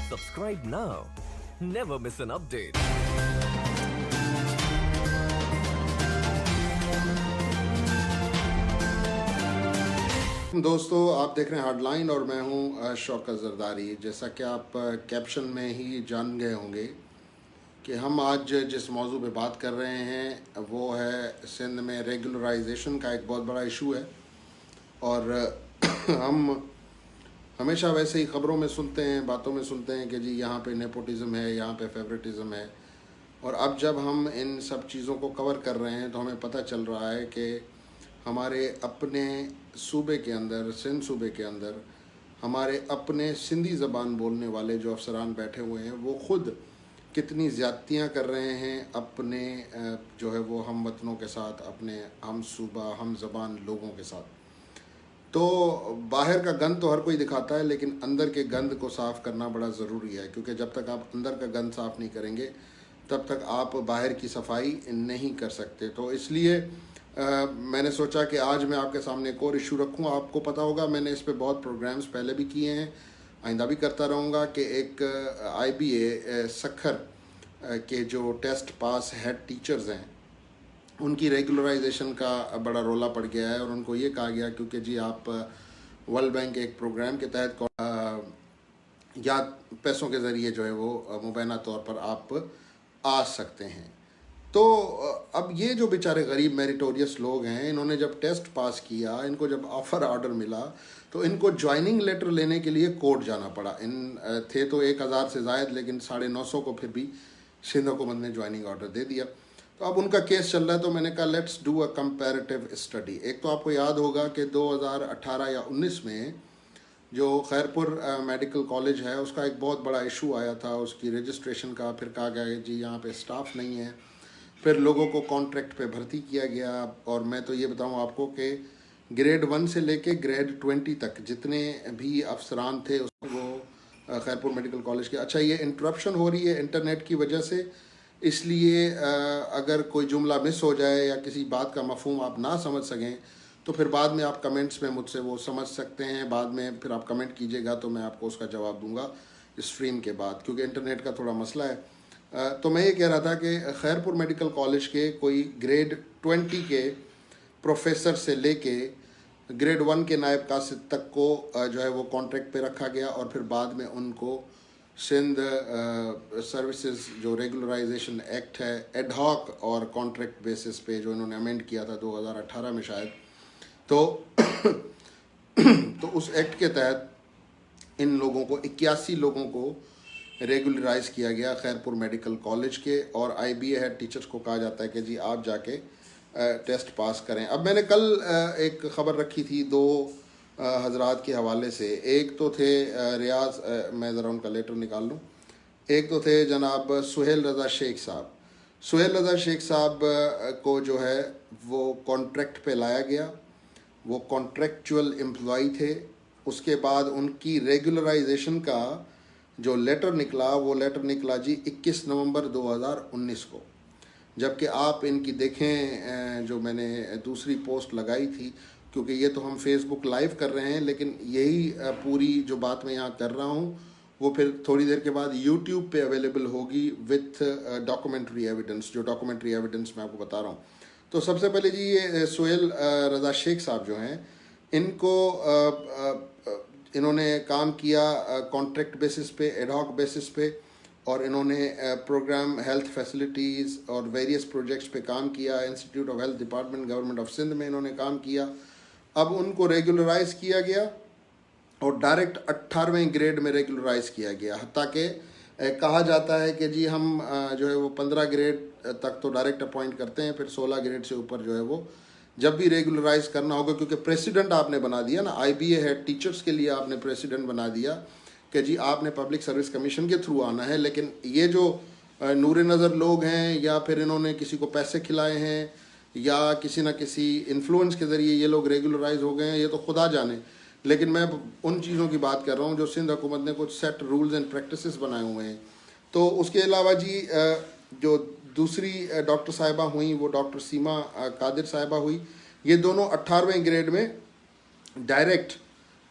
Subscribe now. Never miss an update. दोस्तों, आप देख रहे हैं हार्डलाइन और मैं हूं शौकत जरदारी। जैसा कि आप कैप्शन में ही जान गए होंगे कि हम आज जिस मौजू पे बात कर रहे हैं वो है सिंध में रेगुलराइजेशन का एक बहुत बड़ा इशू है। और हम हमेशा वैसे ही ख़बरों में सुनते हैं, बातों में सुनते हैं कि जी यहाँ पे नेपोटिज़म है, यहाँ पे फेवरेटिज़म है। और अब जब हम इन सब चीज़ों को कवर कर रहे हैं तो हमें पता चल रहा है कि हमारे अपने सूबे के अंदर, सिंध सूबे के अंदर, हमारे अपने सिंधी ज़बान बोलने वाले जो अफसरान बैठे हुए हैं वो ख़ुद कितनी ज़्यादतियाँ कर रहे हैं अपने जो है वो हम वतनों के साथ, अपने हम सूबा, हम ज़बान लोगों के साथ। तो बाहर का गंद तो हर कोई दिखाता है, लेकिन अंदर के गंद को साफ़ करना बड़ा ज़रूरी है, क्योंकि जब तक आप अंदर का गंद साफ़ नहीं करेंगे तब तक आप बाहर की सफाई नहीं कर सकते। तो इसलिए मैंने सोचा कि आज मैं आपके सामने एक और इशू रखूं। आपको पता होगा मैंने इस पे बहुत प्रोग्राम्स पहले भी किए हैं, आइंदा भी करता रहूँगा कि एक IBA सखर के जो टेस्ट पास हेड टीचर्स हैं उनकी रेगुलराइजेशन का बड़ा रोला पड़ गया है। और उनको ये कहा गया क्योंकि जी आप वर्ल्ड बैंक के एक प्रोग्राम के तहत या पैसों के ज़रिए जो है वो मुबैना तौर पर आप आ सकते हैं। तो अब ये जो बेचारे गरीब मेरिटोरियस लोग हैं, इन्होंने जब टेस्ट पास किया, इनको जब ऑफ़र ऑर्डर मिला तो इनको ज्वाइनिंग लेटर लेने के लिए कोर्ट जाना पड़ा। इन थे तो 1000 से ज़ायद, लेकिन 950 को फिर भी सिंध हुकूमत ने ज्वाइनिंग ऑर्डर दे दिया। तो अब उनका केस चल रहा है। तो मैंने कहा let's do a comparative study. एक तो आपको याद होगा कि 2018 या 19 में जो खैरपुर मेडिकल कॉलेज है उसका एक बहुत बड़ा इशू आया था उसकी रजिस्ट्रेशन का। फिर कहा गया कि जी यहाँ पे स्टाफ नहीं है, फिर लोगों को कॉन्ट्रैक्ट पे भर्ती किया गया। और मैं तो ये बताऊँ आपको कि ग्रेड 1 से लेके ग्रेड 20 तक जितने भी अफसरान थे वो खैरपुर मेडिकल कॉलेज के। अच्छा, ये इंटरप्शन हो रही है इंटरनेट की वजह से, इसलिए अगर कोई जुमला मिस हो जाए या किसी बात का मफहूम आप ना समझ सकें तो फिर बाद में आप कमेंट्स में मुझसे वो समझ सकते हैं। बाद में फिर आप कमेंट कीजिएगा तो मैं आपको उसका जवाब दूंगा स्ट्रीम के बाद, क्योंकि इंटरनेट का थोड़ा मसला है। तो मैं ये कह रहा था कि खैरपुर मेडिकल कॉलेज के कोई ग्रेड 20 के प्रोफेसर से लेके ग्रेड 1 के नायब कासिद तक को जो है वो कॉन्ट्रैक्ट पे रखा गया। और फिर बाद में उनको सिंध सर्विसेज जो रेगुलराइजेशन एक्ट है एड हॉक और कॉन्ट्रैक्ट बेसिस पे जो इन्होंने अमेंड किया था 2018 में शायद, तो उस एक्ट के तहत इन लोगों को 81 लोगों को रेगुलराइज किया गया खैरपुर मेडिकल कॉलेज के। और IBA हेड टीचर्स को कहा जाता है कि जी आप जाके टेस्ट पास करें। अब मैंने कल एक ख़बर रखी थी दो हजरात के हवाले से। एक तो थे रियाज, मैं ज़रा उनका लेटर निकाल लूँ। एक तो थे जनाब सुहेल रज़ा शेख साहब। सुहेल रज़ा शेख साहब को जो है वो कॉन्ट्रैक्ट पे लाया गया, वो कॉन्ट्रैक्चुअल एम्प्लॉई थे। उसके बाद उनकी रेगुलराइजेशन का जो लेटर निकला वो लेटर निकला जी 21 नवंबर 2019 को। जबकि आप इनकी देखें जो मैंने दूसरी पोस्ट लगाई थी, क्योंकि ये तो हम फेसबुक लाइव कर रहे हैं, लेकिन यही पूरी जो बात मैं यहाँ कर रहा हूँ वो फिर थोड़ी देर के बाद यूट्यूब पे अवेलेबल होगी विथ डॉक्यूमेंट्री एविडेंस, जो डॉक्यूमेंट्री एविडेंस मैं आपको बता रहा हूँ। तो सबसे पहले जी ये सुहेल रज़ा शेख साहब जो हैं, इनको इन्होंने काम किया कॉन्ट्रैक्ट बेसिस पे, एडहॉक बेसिस पे। और इन्होंने प्रोग्राम हेल्थ फैसिलिटीज़ और वेरियस प्रोजेक्ट्स पे काम किया। Institute of health department government of Sindh में इन्होंने काम किया। अब उनको रेगुलराइज किया गया और डायरेक्ट 18वें ग्रेड में रेगुलराइज किया गया। हत्ता कि कहा जाता है कि जी हम जो है वो 15 ग्रेड तक तो डायरेक्ट अपॉइंट करते हैं, फिर 16 ग्रेड से ऊपर जो है वो जब भी रेगुलराइज करना होगा, क्योंकि प्रेसिडेंट आपने बना दिया ना, IBA हेड टीचर्स के लिए आपने प्रेसिडेंट बना दिया कि जी आपने पब्लिक सर्विस कमीशन के थ्रू आना है। लेकिन ये जो नूर नज़र लोग हैं या फिर इन्होंने किसी को पैसे खिलाए हैं या किसी न किसी इन्फ्लुएंस के ज़रिए ये लोग रेगुलराइज हो गए हैं, ये तो खुदा जाने। लेकिन मैं उन चीज़ों की बात कर रहा हूँ जो सिंध हुकूमत ने कुछ सेट रूल्स एंड प्रैक्टिसेस बनाए हुए हैं। तो उसके अलावा जी जो दूसरी डॉक्टर साहिबा हुई वो डॉक्टर सीमा कादिर साहिबा हुई। ये दोनों 18वें ग्रेड में डायरेक्ट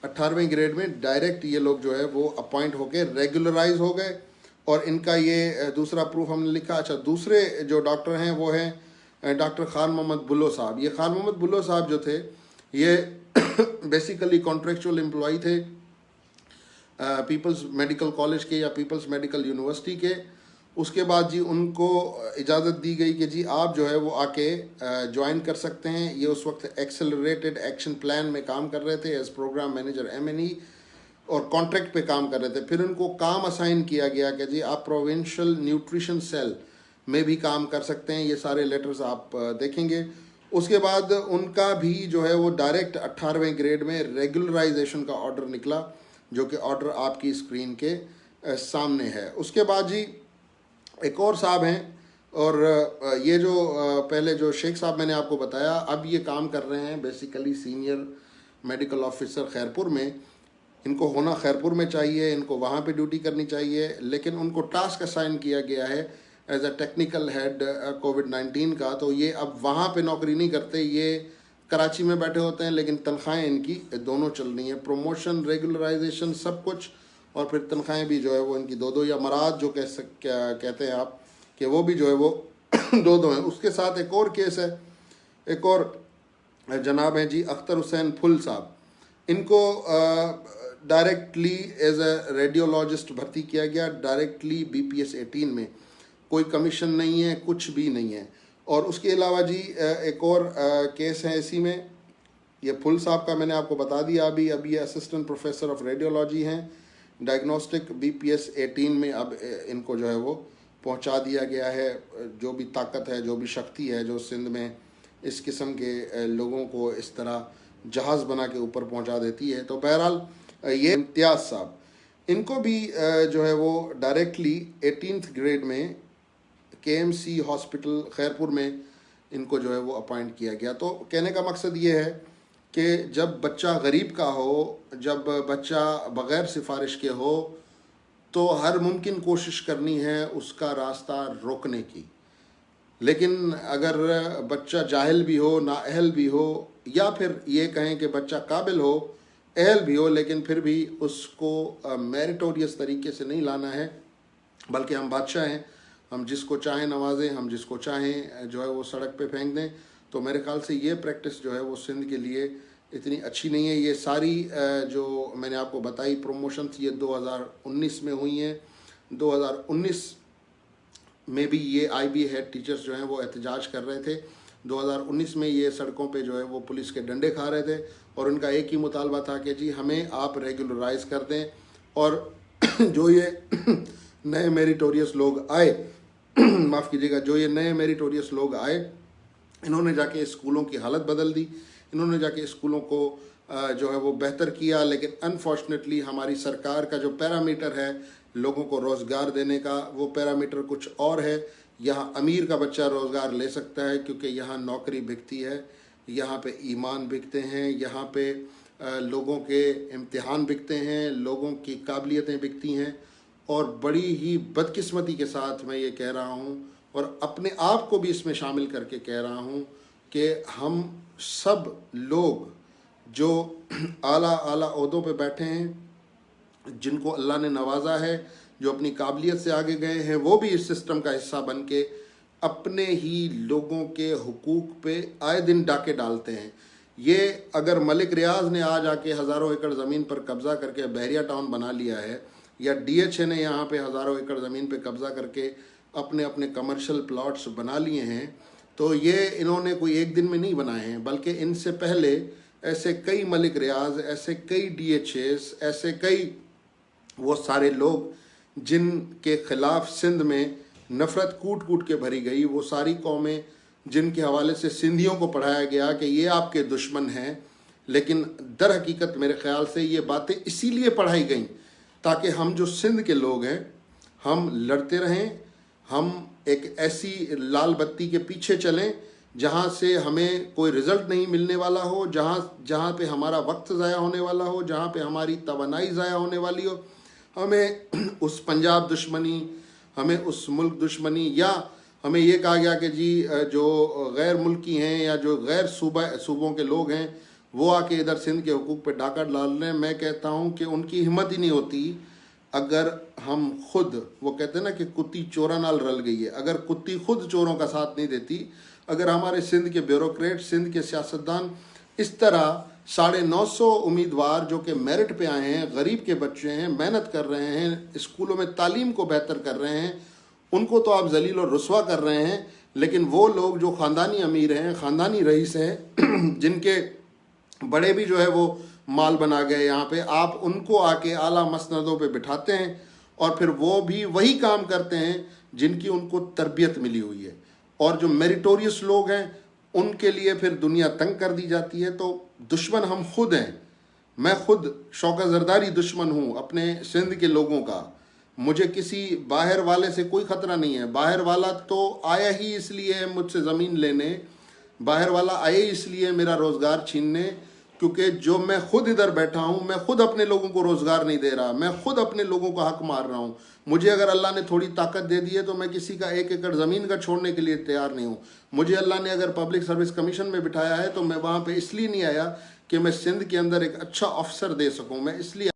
18वें ग्रेड में डायरेक्ट ये लोग जो है वो अपॉइंट होके रेगुलराइज हो गए। और इनका ये दूसरा प्रूफ हमने लिखा। अच्छा, दूसरे जो डॉक्टर हैं वो हैं डॉक्टर खान मोहम्मद बुल्लो साहब। ये खान मोहम्मद बुल्लो साहब जो थे ये बेसिकली कॉन्ट्रेक्चुअल एम्प्लॉय थे पीपल्स मेडिकल कॉलेज के या पीपल्स मेडिकल यूनिवर्सिटी के। उसके बाद जी उनको इजाज़त दी गई कि जी आप जो है वो आके ज्वाइन कर सकते हैं। ये उस वक्त एक्सेलरेटेड एक्शन प्लान में काम कर रहे थे एज प्रोग्राम मैनेजर MNE और कॉन्ट्रैक्ट पे काम कर रहे थे। फिर उनको काम असाइन किया गया कि जी आप प्रोविंशियल न्यूट्रिशन सेल में भी काम कर सकते हैं। ये सारे लेटर्स आप देखेंगे। उसके बाद उनका भी जो है वो डायरेक्ट 18वें ग्रेड में रेगुलराइजेशन का ऑर्डर निकला, जो कि ऑर्डर आपकी स्क्रीन के सामने है। उसके बाद जी एक और साहब हैं, और ये जो पहले जो शेख साहब मैंने आपको बताया, अब ये काम कर रहे हैं basically senior medical officer Khairpur में। इनको होना खैरपुर में चाहिए, इनको वहाँ पे ड्यूटी करनी चाहिए, लेकिन उनको टास्क असाइन किया गया है एज अ टेक्निकल हेड कोविड-19 का। तो ये अब वहाँ पे नौकरी नहीं करते, ये कराची में बैठे होते हैं, लेकिन तनख्वाहें इनकी दोनों चल रही हैं, प्रमोशन, रेगुलराइजेशन, सब कुछ। और फिर तनख्वाहें भी जो है वो इनकी दो या मराद जो कहते हैं आप कि वो भी जो है वो दो हैं। उसके साथ एक और केस है, एक और जनाब हैं जी अख्तर हुसैन फुल साहब। इनको डायरेक्टली एज अ रेडियोलॉजिस्ट भर्ती किया गया, डायरेक्टली BPS 18 में। कोई कमीशन नहीं है, कुछ भी नहीं है। और उसके अलावा जी एक और केस है इसी में, ये फुल साहब का मैंने आपको बता दिया अभी। ये असिस्टेंट प्रोफेसर ऑफ रेडियोलॉजी हैं, डायग्नोस्टिक BPS 18 में। अब इनको जो है वो पहुंचा दिया गया है। जो भी ताकत है, जो भी शक्ति है जो सिंध में इस किस्म के लोगों को इस तरह जहाज़ बना के ऊपर पहुंचा देती है। तो बहरहाल ये इम्तियाज़ साहब, इनको भी जो है वो डायरेक्टली 18th ग्रेड में KMC हॉस्पिटल खैरपुर में इनको जो है वो अपॉइंट किया गया। तो कहने का मकसद ये है कि जब बच्चा गरीब का हो, जब बच्चा बग़ैर सिफारिश के हो, तो हर मुमकिन कोशिश करनी है उसका रास्ता रोकने की। लेकिन अगर बच्चा जाहिल भी हो, नाअहल भी हो, या फिर ये कहें कि बच्चा काबिल हो, अहल भी हो, लेकिन फिर भी उसको मेरिटोरियस तरीके से नहीं लाना है, बल्कि हम बादशाह हैं, हम जिसको चाहें नवाजें, हम जिसको चाहें जो है वो सड़क पे फेंक दें। तो मेरे ख्याल से ये प्रैक्टिस जो है वो सिंध के लिए इतनी अच्छी नहीं है। ये सारी जो मैंने आपको बताई प्रमोशंस ये 2019 में हुई हैं। 2019 में भी ये IB हेड टीचर्स जो हैं वो एहतजाज कर रहे थे। 2019 में ये सड़कों पे जो है वो पुलिस के डंडे खा रहे थे, और उनका एक ही मुतालबा था कि जी हमें आप रेगुलराइज कर दें। और जो ये नए मेरिटोरियस लोग आए माफ़ कीजिएगा, जो ये नए मेरिटोरियस लोग आए, इन्होंने जाके स्कूलों की हालत बदल दी, इन्होंने जाके स्कूलों को जो है वो बेहतर किया। लेकिन अनफॉर्चुनेटली हमारी सरकार का जो पैरामीटर है लोगों को रोज़गार देने का, वो पैरामीटर कुछ और है। यहाँ अमीर का बच्चा रोज़गार ले सकता है क्योंकि यहाँ नौकरी बिकती है, यहाँ पे ईमान बिकते हैं, यहाँ पे लोगों के इम्तिहान बिकते हैं, लोगों की काबिलियतें बिकती हैं। और बड़ी ही बदकिस्मती के साथ मैं ये कह रहा हूँ, और अपने आप को भी इसमें शामिल करके कह रहा हूँ कि हम सब लोग जो आला आला ओहदों पे बैठे हैं, जिनको अल्लाह ने नवाजा है, जो अपनी काबिलियत से आगे गए हैं, वो भी इस सिस्टम का हिस्सा बन के अपने ही लोगों के हुकूक पे आए दिन डाके डालते हैं। ये अगर मलिक रियाज ने आज आके हज़ारों एकड़ ज़मीन पर कब्ज़ा करके बहरिया टाउन बना लिया है, या DHA ने यहाँ पे हज़ारों एकड़ ज़मीन पे कब्ज़ा करके अपने अपने कमर्शियल प्लॉट्स बना लिए हैं, तो ये इन्होंने कोई एक दिन में नहीं बनाए हैं, बल्कि इनसे पहले ऐसे कई मलिक रियाज, ऐसे कई DHAs, ऐसे कई वो सारे लोग जिनके ख़िलाफ़ सिंध में नफ़रत कूट कूट के भरी गई, वो सारी कौमें जिनके हवाले से सिंधियों को पढ़ाया गया कि ये आपके दुश्मन हैं, लेकिन दर हकीकत मेरे ख़्याल से ये बातें इसीलिए पढ़ाई गई ताकि हम जो सिंध के लोग हैं हम लड़ते रहें, हम एक ऐसी लाल बत्ती के पीछे चलें जहाँ से हमें कोई रिज़ल्ट नहीं मिलने वाला हो, जहाँ पे हमारा वक्त ज़ाया होने वाला हो, जहाँ पे हमारी तवानाई ज़ाया होने वाली हो। हमें उस पंजाब दुश्मनी, हमें उस मुल्क दुश्मनी, या हमें ये कहा गया कि जी जो गैर मुल्की हैं या जो गैर सूबों के लोग हैं वो आके इधर सिंध के हुकूक पे डाका डाल रहे हैं। मैं कहता हूँ कि उनकी हिम्मत ही नहीं होती। अगर हम खुद, वो कहते हैं ना कि कुत्ती चोरा नाल रल गई है, अगर कुत्ती खुद चोरों का साथ नहीं देती, अगर हमारे सिंध के ब्यूरोक्रेट, सिंध के सियासतदान इस तरह 950 उम्मीदवार जो कि मेरिट पे आए हैं, गरीब के बच्चे हैं, मेहनत कर रहे हैं, स्कूलों में तालीम को बेहतर कर रहे हैं, उनको तो आप जलील और रुस्वा कर रहे हैं। लेकिन वो लोग जो ख़ानदानी अमीर हैं, ख़ानदानी रईस हैं, जिनके बड़े भी जो है वो माल बना गए यहाँ पे, आप उनको आके आला मसनदों पे बिठाते हैं और फिर वो भी वही काम करते हैं जिनकी उनको तरबियत मिली हुई है। और जो मेरिटोरियस लोग हैं उनके लिए फिर दुनिया तंग कर दी जाती है। तो दुश्मन हम खुद हैं। मैं खुद शौकत ज़रदारी दुश्मन हूँ अपने सिंध के लोगों का। मुझे किसी बाहर वाले से कोई ख़तरा नहीं है। बाहर वाला तो आया ही इसलिए है मुझसे ज़मीन लेने, बाहर वाला आए इसलिए मेरा रोज़गार छीनने, क्योंकि जो मैं खुद इधर बैठा हूँ, मैं खुद अपने लोगों को रोज़गार नहीं दे रहा, मैं खुद अपने लोगों को हक मार रहा हूँ। मुझे अगर अल्लाह ने थोड़ी ताकत दे दी है तो मैं किसी का 1 एकड़ ज़मीन का छोड़ने के लिए तैयार नहीं हूँ। मुझे अल्लाह ने अगर पब्लिक सर्विस कमीशन में बिठाया है तो मैं वहाँ पे इसलिए नहीं आया कि मैं सिंध के अंदर एक अच्छा अफसर दे सकूँ, मैं इसलिए